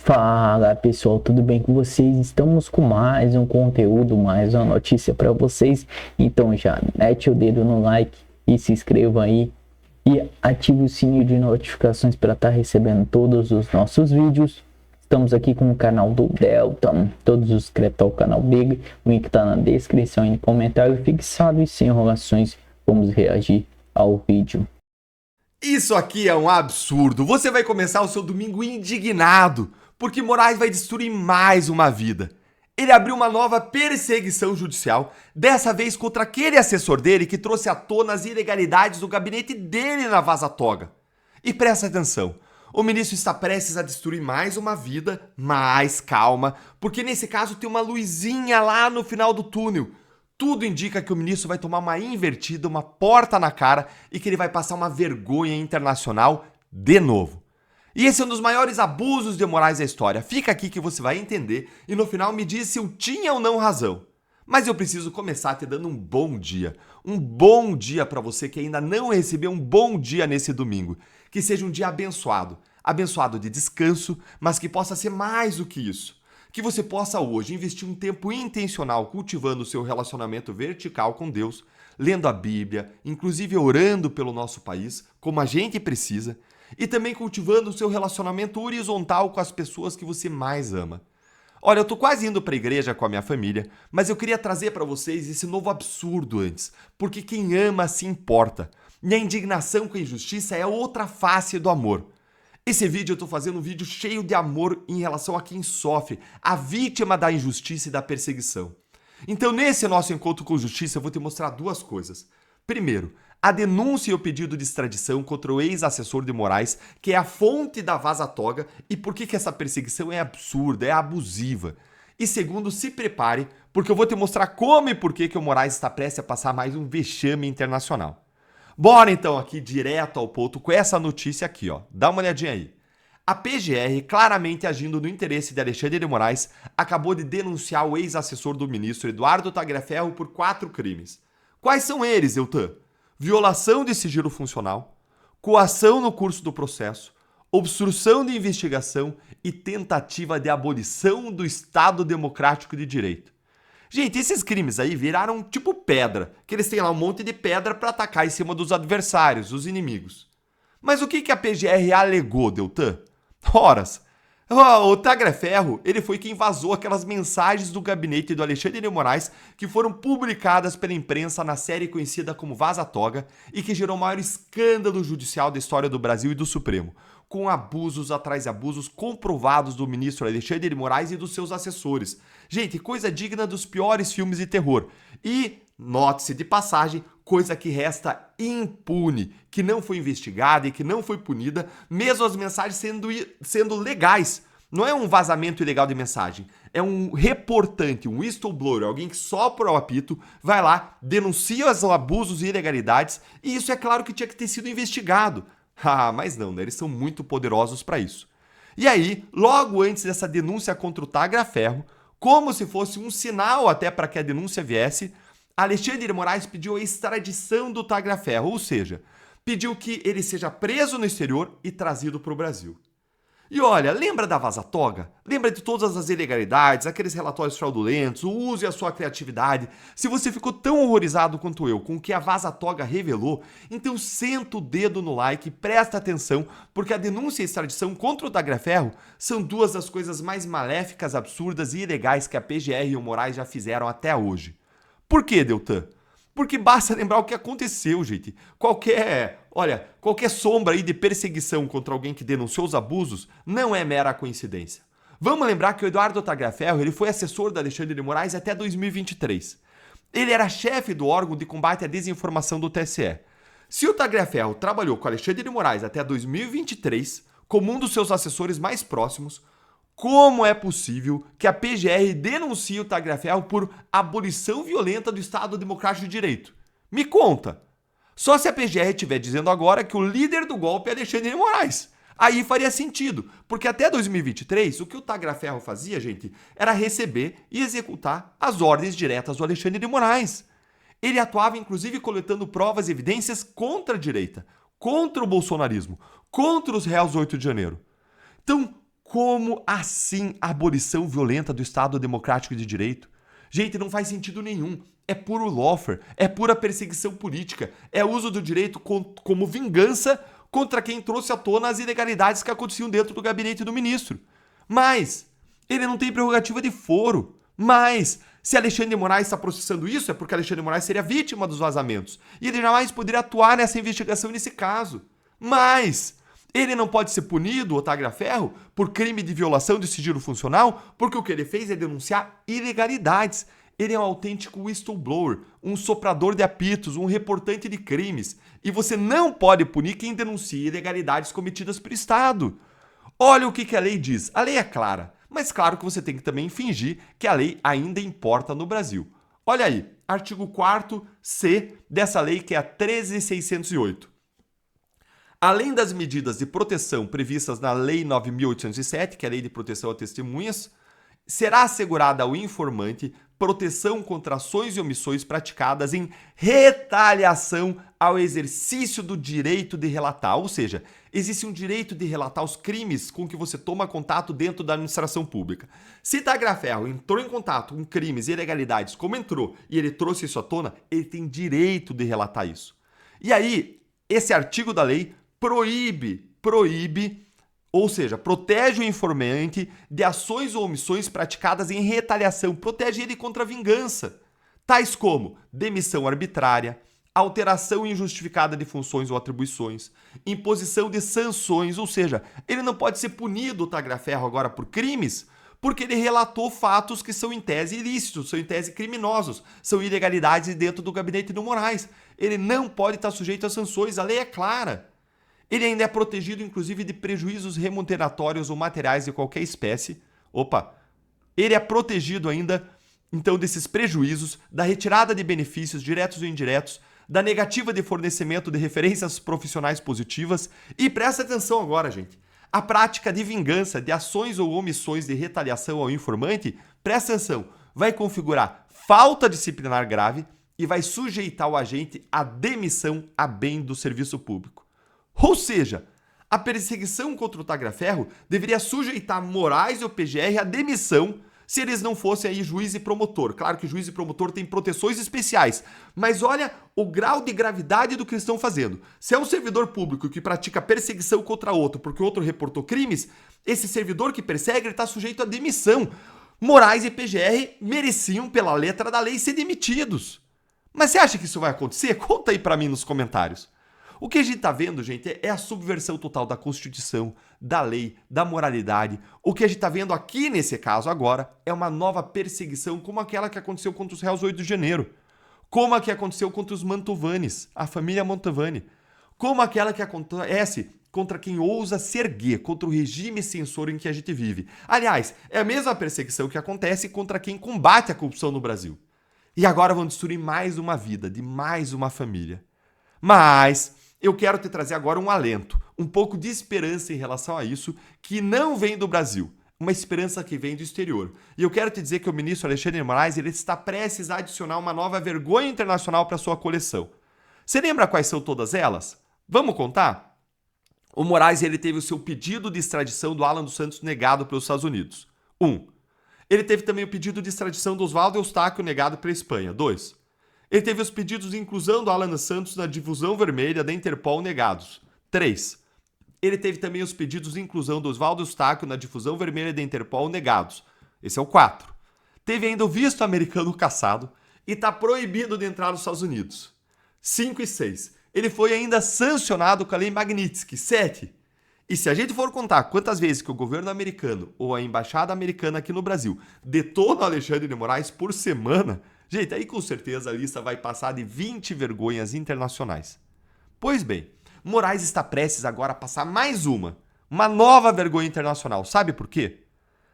Fala pessoal, tudo bem com vocês? Estamos com mais um conteúdo, mais uma notícia para vocês. Então já mete o dedo no like e se inscreva aí e ative o sininho de notificações para estar recebendo todos os nossos vídeos. Estamos aqui com o canal do Delta, todos os inscritos ao canal dele, o link está na descrição e no comentário fixado. E sem enrolações, vamos reagir ao vídeo. Isso aqui é um absurdo. Você vai começar o seu domingo indignado, porque Moraes vai destruir mais uma vida. Ele abriu uma nova perseguição judicial, dessa vez contra aquele assessor dele que trouxe à tona as ilegalidades do gabinete dele na Vaza Toga. E presta atenção, o ministro está prestes a destruir mais uma vida, mas calma, porque nesse caso tem uma luzinha lá no final do túnel. Tudo indica que o ministro vai tomar uma invertida, uma porta na cara e que ele vai passar uma vergonha internacional de novo. E esse é um dos maiores abusos de Moraes da história. Fica aqui que você vai entender e no final me diz se eu tinha ou não razão. Mas eu preciso começar te dando um bom dia. Um bom dia para você que ainda não recebeu um bom dia nesse domingo. Que seja um dia abençoado. Abençoado de descanso, mas que possa ser mais do que isso. Que você possa hoje investir um tempo intencional cultivando o seu relacionamento vertical com Deus, lendo a Bíblia, inclusive orando pelo nosso país, como a gente precisa, e também cultivando o seu relacionamento horizontal com as pessoas que você mais ama. Olha, eu tô quase indo para a igreja com a minha família, mas eu queria trazer para vocês esse novo absurdo antes, porque quem ama se importa, e a indignação com a injustiça é outra face do amor. Esse vídeo eu tô fazendo um vídeo cheio de amor em relação a quem sofre, a vítima da injustiça e da perseguição. Então, nesse nosso encontro com justiça, eu vou te mostrar duas coisas. Primeiro, a denúncia e o pedido de extradição contra o ex-assessor de Moraes, que é a fonte da Vaza Toga, e por que essa perseguição é absurda, é abusiva. E segundo, se prepare, porque eu vou te mostrar como e por que o Moraes está prestes a passar mais um vexame internacional. Bora então aqui direto ao ponto com essa notícia aqui, ó. Dá uma olhadinha aí. A PGR, claramente agindo no interesse de Alexandre de Moraes, acabou de denunciar o ex-assessor do ministro Eduardo Tagliaferro por 4 crimes. Quais são eles, Eltan? Violação de sigilo funcional, coação no curso do processo, obstrução de investigação e tentativa de abolição do Estado Democrático de Direito. Gente, esses crimes aí viraram tipo pedra, que eles têm lá um monte de pedra para atacar em cima dos adversários, os inimigos. Mas o que a PGR alegou, Deltan? Horas. O Tagliaferro, ele foi quem vazou aquelas mensagens do gabinete do Alexandre de Moraes que foram publicadas pela imprensa na série conhecida como Vaza Toga e que gerou o maior escândalo judicial da história do Brasil e do Supremo, com abusos atrás de abusos comprovados do ministro Alexandre de Moraes e dos seus assessores. Gente, coisa digna dos piores filmes de terror. E, note-se de passagem, coisa que resta impune, que não foi investigada e que não foi punida, mesmo as mensagens sendo legais. Não é um vazamento ilegal de mensagem, é um reportante, um whistleblower, alguém que sopra o apito, vai lá, denuncia os abusos e ilegalidades, e isso é claro que tinha que ter sido investigado. Ah, mas não, né? Eles são muito poderosos para isso. E aí, logo antes dessa denúncia contra o Tagliaferro, como se fosse um sinal até para que a denúncia viesse, Alexandre de Moraes pediu a extradição do Tagliaferro, ou seja, pediu que ele seja preso no exterior e trazido para o Brasil. E olha, lembra da Vaza Toga? Lembra de todas as ilegalidades, aqueles relatórios fraudulentos, use a sua criatividade. Se você ficou tão horrorizado quanto eu com o que a Vaza Toga revelou, então senta o dedo no like e presta atenção, porque a denúncia e a extradição contra o Tagliaferro são duas das coisas mais maléficas, absurdas e ilegais que a PGR e o Moraes já fizeram até hoje. Por quê, Deltan? Porque basta lembrar o que aconteceu, gente. Qualquer sombra aí de perseguição contra alguém que denunciou os abusos não é mera coincidência. Vamos lembrar que o Eduardo Tagliaferro ele foi assessor da Alexandre de Moraes até 2023. Ele era chefe do órgão de combate à desinformação do TSE. Se o Tagliaferro trabalhou com Alexandre de Moraes até 2023, como um dos seus assessores mais próximos, como é possível que a PGR denuncie o Tagliaferro por abolição violenta do Estado Democrático de Direito? Me conta. Só se a PGR estiver dizendo agora que o líder do golpe é Alexandre de Moraes. Aí faria sentido, porque até 2023 o que o Tagliaferro fazia, gente, era receber e executar as ordens diretas do Alexandre de Moraes. Ele atuava inclusive coletando provas e evidências contra a direita, contra o bolsonarismo, contra os réus do 8 de janeiro. Então, Como assim a abolição violenta do Estado Democrático de Direito? Gente, não faz sentido nenhum. É puro lawfare, é pura perseguição política, é uso do direito como vingança contra quem trouxe à tona as ilegalidades que aconteciam dentro do gabinete do ministro. Mas ele não tem prerrogativa de foro. Mas se Alexandre de Moraes está processando isso, é porque Alexandre de Moraes seria vítima dos vazamentos. E ele jamais poderia atuar nessa investigação nesse caso. Mas ele não pode ser punido, Otávio Ferro, por crime de violação de sigilo funcional, porque o que ele fez é denunciar ilegalidades. Ele é um autêntico whistleblower, um soprador de apitos, um reportante de crimes. E você não pode punir quem denuncia ilegalidades cometidas pelo Estado. Olha o que a lei diz. A lei é clara, mas claro que você tem que também fingir que a lei ainda importa no Brasil. Olha aí, artigo 4º dessa lei, que é a 13.608. Além das medidas de proteção previstas na Lei 9.807, que é a Lei de Proteção a Testemunhas, será assegurada ao informante proteção contra ações e omissões praticadas em retaliação ao exercício do direito de relatar. Ou seja, existe um direito de relatar os crimes com que você toma contato dentro da administração pública. Se Tagliaferro entrou em contato com crimes e ilegalidades, como entrou, e ele trouxe isso à tona, ele tem direito de relatar isso. E aí, esse artigo da lei proíbe, ou seja, protege o informante de ações ou omissões praticadas em retaliação, protege ele contra a vingança, tais como demissão arbitrária, alteração injustificada de funções ou atribuições, imposição de sanções, ou seja, ele não pode ser punido, Tagliaferro, agora por crimes, porque ele relatou fatos que são em tese ilícitos, são em tese criminosos, são ilegalidades dentro do gabinete do Moraes. Ele não pode estar sujeito a sanções, a lei é clara. Ele ainda é protegido, inclusive, de prejuízos remuneratórios ou materiais de qualquer espécie. Ele é protegido ainda, então, desses prejuízos, da retirada de benefícios diretos ou indiretos, da negativa de fornecimento de referências profissionais positivas. E presta atenção agora, gente. A prática de vingança, de ações ou omissões de retaliação ao informante, presta atenção, vai configurar falta disciplinar grave e vai sujeitar o agente à demissão a bem do serviço público. Ou seja, a perseguição contra o Tagliaferro deveria sujeitar Moraes e o PGR à demissão se eles não fossem aí juiz e promotor. Claro que juiz e promotor têm proteções especiais, mas olha o grau de gravidade do que eles estão fazendo. Se é um servidor público que pratica perseguição contra outro porque o outro reportou crimes, esse servidor que persegue está sujeito à demissão. Moraes e PGR mereciam, pela letra da lei, ser demitidos. Mas você acha que isso vai acontecer? Conta aí pra mim nos comentários. O que a gente tá vendo, gente, é a subversão total da Constituição, da lei, da moralidade. O que a gente tá vendo aqui nesse caso agora é uma nova perseguição como aquela que aconteceu contra os réus 8 de janeiro. Como a que aconteceu contra os Mantovanes, a família Mantovani. Como aquela que acontece contra quem ousa se erguer, contra o regime censor em que a gente vive. Aliás, é a mesma perseguição que acontece contra quem combate a corrupção no Brasil. E agora vão destruir mais uma vida de mais uma família. Mas eu quero te trazer agora um alento, um pouco de esperança em relação a isso, que não vem do Brasil, uma esperança que vem do exterior. E eu quero te dizer que o ministro Alexandre de Moraes ele está prestes a adicionar uma nova vergonha internacional para sua coleção. Você lembra quais são todas elas? Vamos contar? O Moraes ele teve o seu pedido de extradição do Alan dos Santos negado pelos Estados Unidos. 1. Ele teve também o pedido de extradição do Oswaldo Eustáquio negado pela Espanha. 2. Ele teve os pedidos de inclusão do Alan dos Santos na difusão vermelha da Interpol negados. 3. Ele teve também os pedidos de inclusão do Oswaldo Eustáquio na difusão vermelha da Interpol negados. Esse é o 4. Teve ainda o visto americano cassado e está proibido de entrar nos Estados Unidos. 5 e 6. Ele foi ainda sancionado com a lei Magnitsky. 7. E se a gente for contar quantas vezes que o governo americano ou a embaixada americana aqui no Brasil detona o Alexandre de Moraes por semana, gente, aí com certeza a lista vai passar de 20 vergonhas internacionais. Pois bem, Moraes está prestes agora a passar mais uma nova vergonha internacional. Sabe por quê?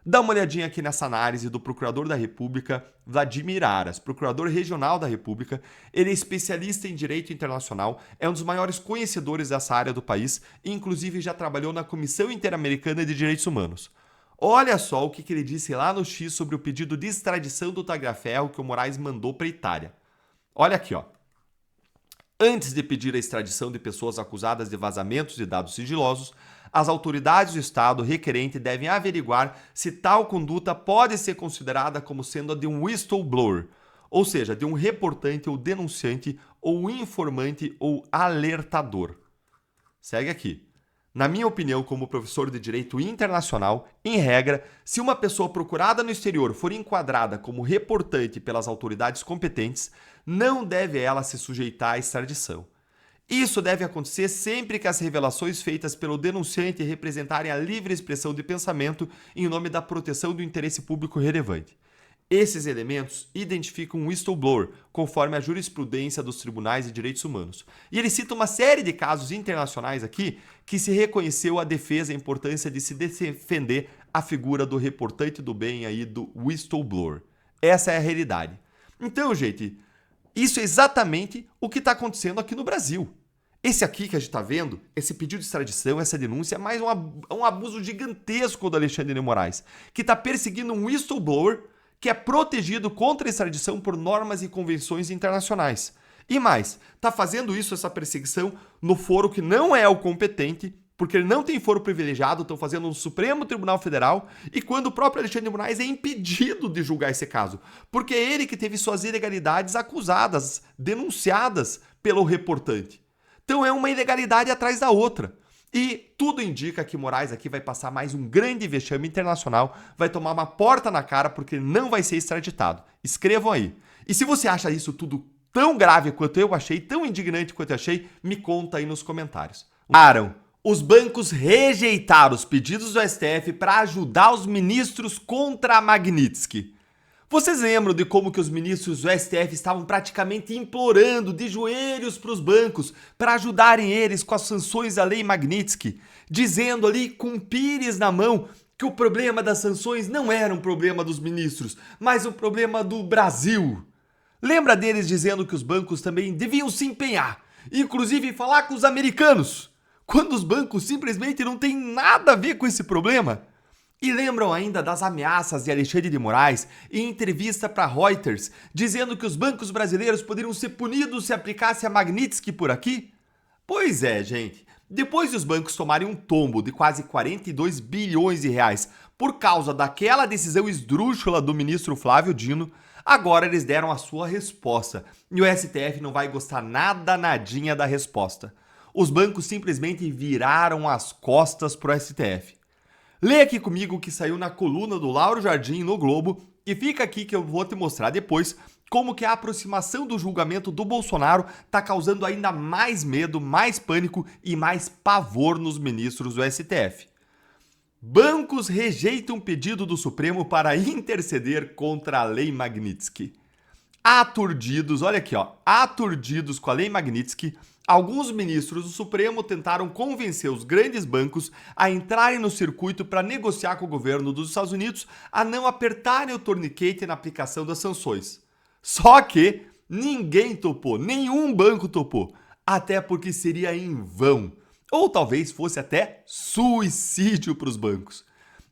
Dá uma olhadinha aqui nessa análise do procurador da República, Vladimir Aras, procurador regional da República. Ele é especialista em direito internacional, é um dos maiores conhecedores dessa área do país e inclusive já trabalhou na Comissão Interamericana de Direitos Humanos. Olha só o que ele disse lá no X sobre o pedido de extradição do Tagliaferro que o Moraes mandou para a Itália. Olha aqui, ó. Antes de pedir a extradição de pessoas acusadas de vazamentos de dados sigilosos, as autoridades do Estado requerente devem averiguar se tal conduta pode ser considerada como sendo a de um whistleblower, ou seja, de um reportante ou denunciante ou informante ou alertador. Segue aqui. Na minha opinião, como professor de Direito Internacional, em regra, se uma pessoa procurada no exterior for enquadrada como reportante pelas autoridades competentes, não deve ela se sujeitar à extradição. Isso deve acontecer sempre que as revelações feitas pelo denunciante representarem a livre expressão de pensamento em nome da proteção do interesse público relevante. Esses elementos identificam um whistleblower, conforme a jurisprudência dos tribunais de direitos humanos. E ele cita uma série de casos internacionais aqui que se reconheceu a defesa e a importância de se defender a figura do reportante do bem aí, do whistleblower. Essa é a realidade. Então, gente, isso é exatamente o que está acontecendo aqui no Brasil. Esse aqui que a gente está vendo, esse pedido de extradição, essa denúncia, é mais um abuso gigantesco do Alexandre de Moraes, que está perseguindo um whistleblower que é protegido contra a extradição por normas e convenções internacionais. E mais, está fazendo isso, essa perseguição, no foro que não é o competente, porque ele não tem foro privilegiado, estão fazendo no Supremo Tribunal Federal, e quando o próprio Alexandre de Moraes é impedido de julgar esse caso, porque é ele que teve suas ilegalidades acusadas, denunciadas pelo reportante. Então é uma ilegalidade atrás da outra. E tudo indica que Moraes aqui vai passar mais um grande vexame internacional, vai tomar uma porta na cara porque não vai ser extraditado. Escrevam aí. E se você acha isso tudo tão grave quanto eu achei, tão indignante quanto eu achei, me conta aí nos comentários. Os bancos rejeitaram os pedidos do STF para ajudar os ministros contra a Magnitsky. Vocês lembram de como que os ministros do STF estavam praticamente implorando de joelhos para os bancos para ajudarem eles com as sanções da Lei Magnitsky, dizendo ali com pires na mão que o problema das sanções não era um problema dos ministros, mas um problema do Brasil. Lembra deles dizendo que os bancos também deviam se empenhar, inclusive falar com os americanos, quando os bancos simplesmente não têm nada a ver com esse problema? E lembram ainda das ameaças de Alexandre de Moraes em entrevista para Reuters, dizendo que os bancos brasileiros poderiam ser punidos se aplicasse a Magnitsky por aqui? Pois é, gente. Depois de os bancos tomarem um tombo de quase 42 bilhões de reais por causa daquela decisão esdrúxula do ministro Flávio Dino, agora eles deram a sua resposta. E o STF não vai gostar nadinha da resposta. Os bancos simplesmente viraram as costas pro STF. Lê aqui comigo o que saiu na coluna do Lauro Jardim no Globo e fica aqui que eu vou te mostrar depois como que a aproximação do julgamento do Bolsonaro está causando ainda mais medo, mais pânico e mais pavor nos ministros do STF. Bancos rejeitam pedido do Supremo para interceder contra a Lei Magnitsky. Aturdidos, olha aqui, aturdidos com a Lei Magnitsky, alguns ministros do Supremo tentaram convencer os grandes bancos a entrarem no circuito para negociar com o governo dos Estados Unidos a não apertarem o torniquete na aplicação das sanções. Só que ninguém topou, nenhum banco topou, até porque seria em vão, ou talvez fosse até suicídio para os bancos.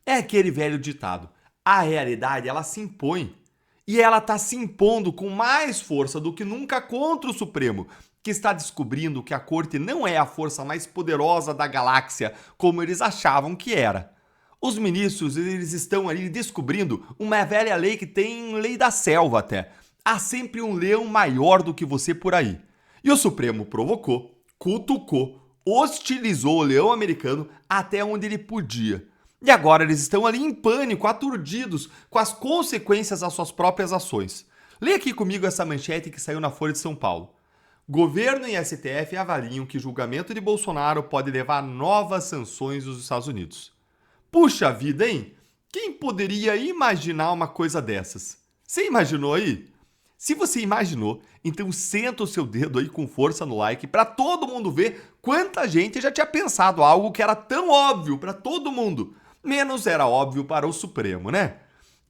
É aquele velho ditado, a realidade ela se impõe. E ela está se impondo com mais força do que nunca contra o Supremo, que está descobrindo que a corte não é a força mais poderosa da galáxia, como eles achavam que era. Os ministros, eles estão ali descobrindo uma velha lei que tem lei da selva até. Há sempre um leão maior do que você por aí. E o Supremo provocou, cutucou, hostilizou o leão americano até onde ele podia. E agora eles estão ali em pânico, aturdidos com as consequências das suas próprias ações. Lê aqui comigo essa manchete que saiu na Folha de São Paulo. Governo e STF avaliam que julgamento de Bolsonaro pode levar a novas sanções dos Estados Unidos. Puxa vida, hein? Quem poderia imaginar uma coisa dessas? Você imaginou aí? Se você imaginou, então senta o seu dedo aí com força no like para todo mundo ver quanta gente já tinha pensado algo que era tão óbvio para todo mundo, menos era óbvio para o Supremo, né?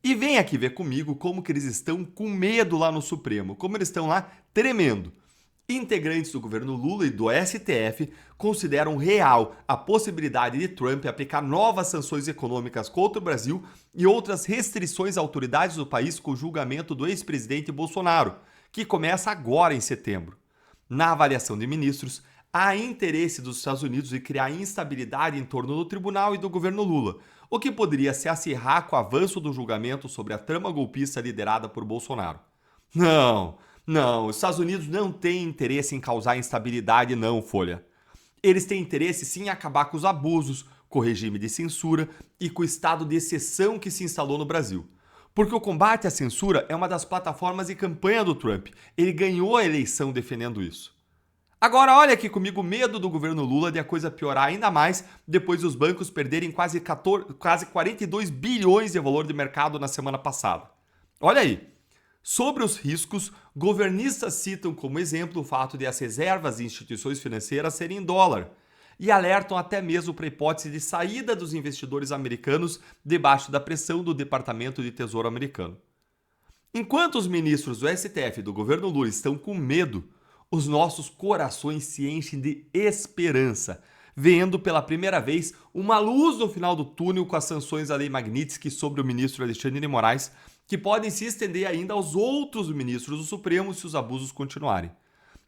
E vem aqui ver comigo como que eles estão com medo lá no Supremo, como eles estão lá tremendo. Integrantes do governo Lula e do STF consideram real a possibilidade de Trump aplicar novas sanções econômicas contra o Brasil e outras restrições a autoridades do país com o julgamento do ex-presidente Bolsonaro, que começa agora em setembro. Na avaliação de ministros, há interesse dos Estados Unidos em criar instabilidade em torno do tribunal e do governo Lula, o que poderia se acirrar com o avanço do julgamento sobre a trama golpista liderada por Bolsonaro. Não, os Estados Unidos não têm interesse em causar instabilidade não, Folha. Eles têm interesse sim em acabar com os abusos, com o regime de censura e com o estado de exceção que se instalou no Brasil. Porque o combate à censura é uma das plataformas de campanha do Trump. Ele ganhou a eleição defendendo isso. Agora olha aqui comigo o medo do governo Lula de a coisa piorar ainda mais depois dos bancos perderem quase 42 bilhões de valor de mercado na semana passada. Olha aí. Sobre os riscos, governistas citam como exemplo o fato de as reservas de instituições financeiras serem em dólar e alertam até mesmo para a hipótese de saída dos investidores americanos debaixo da pressão do Departamento de Tesouro americano. Enquanto os ministros do STF e do governo Lula estão com medo, os nossos corações se enchem de esperança, vendo pela primeira vez uma luz no final do túnel com as sanções da Lei Magnitsky sobre o ministro Alexandre de Moraes, que podem se estender ainda aos outros ministros do Supremo se os abusos continuarem.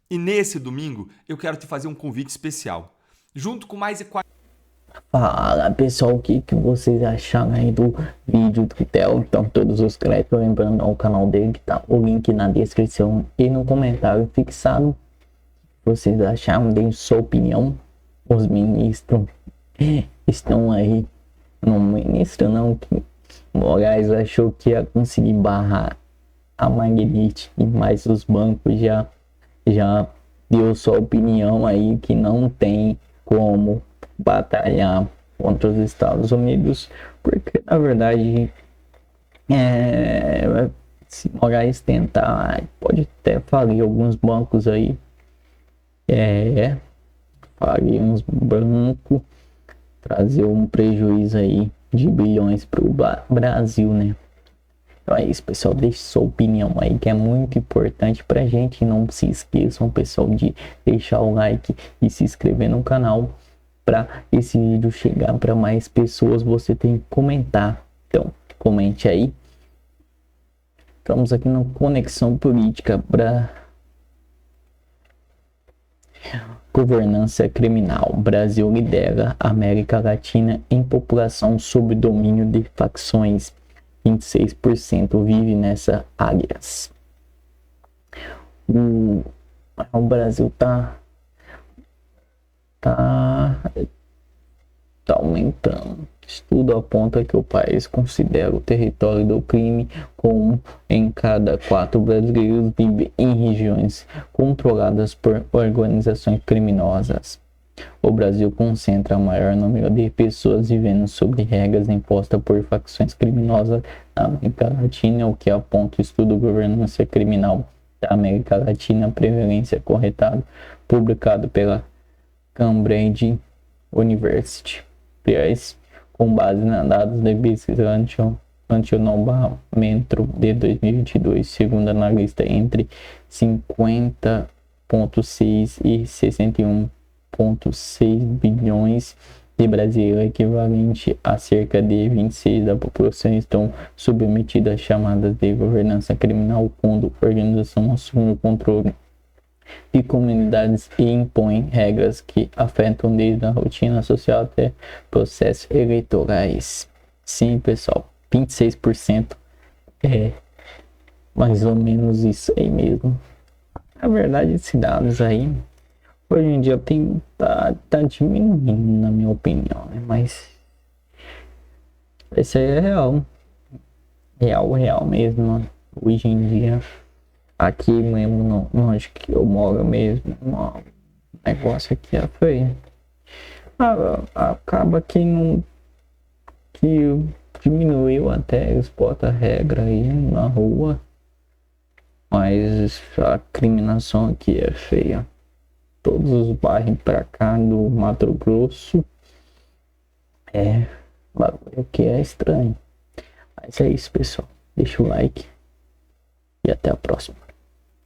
E nesse domingo, eu quero te fazer um convite especial. Junto com mais de 40... Fala pessoal, o que vocês acharam aí do vídeo do Theo? Então todos os créditos, lembrando ao canal dele que tá o link na descrição e no comentário fixado. Vocês acharam? Deem sua opinião. Os ministros estão aí, não ministro não, que Moraes achou que ia conseguir barrar a Magnitsky, mas os bancos já deu sua opinião aí que não tem como batalhar contra os Estados Unidos, porque na verdade se Moraes tentar, pode até falir alguns bancos aí, falir uns bancos, trazer um prejuízo aí de bilhões para o Brasil, né? Então é isso, pessoal, deixe sua opinião aí, que é muito importante pra gente. Não se esqueçam, pessoal, de deixar o like e se inscrever no canal. Para esse vídeo chegar para mais pessoas, você tem que comentar. Então, comente aí. Estamos aqui na Conexão Política para governança criminal. Brasil lidera a América Latina em população sob domínio de facções. 26% vive nessa áreas. O Brasil tá aumentando. Estudo aponta que o país considera o território do crime, com em cada 4 brasileiros vive em regiões controladas por organizações criminosas. O Brasil concentra o maior número de pessoas vivendo sob regras impostas por facções criminosas na América Latina, o que aponta o estudo Governança Criminal da América Latina, Prevalência Corretado, publicado pela Cambridge University Press, com base em dados de pesquisa anti-nomeamento de 2022, segundo analista, entre 50,6 e 61,6 bilhões de brasileiros, equivalente a cerca de 26% da população, estão submetidas a chamadas de governança criminal, quando a organização assume o controle de comunidades e impõe regras que afetam desde a rotina social até processos eleitorais. Sim, pessoal, 26% é mais ou menos isso aí mesmo. Na verdade, esses dados aí hoje em dia tá diminuindo, na minha opinião, né? Mas esse aí é real mesmo. Hoje em dia, aqui mesmo, onde que eu moro mesmo, o negócio aqui é feio. Acaba que diminuiu até os porta-regra aí na rua, mas a criminação aqui é feia. Todos os bairros pra cá do Mato Grosso bagulho que é estranho. Mas é isso, pessoal. Deixa o like e até a próxima.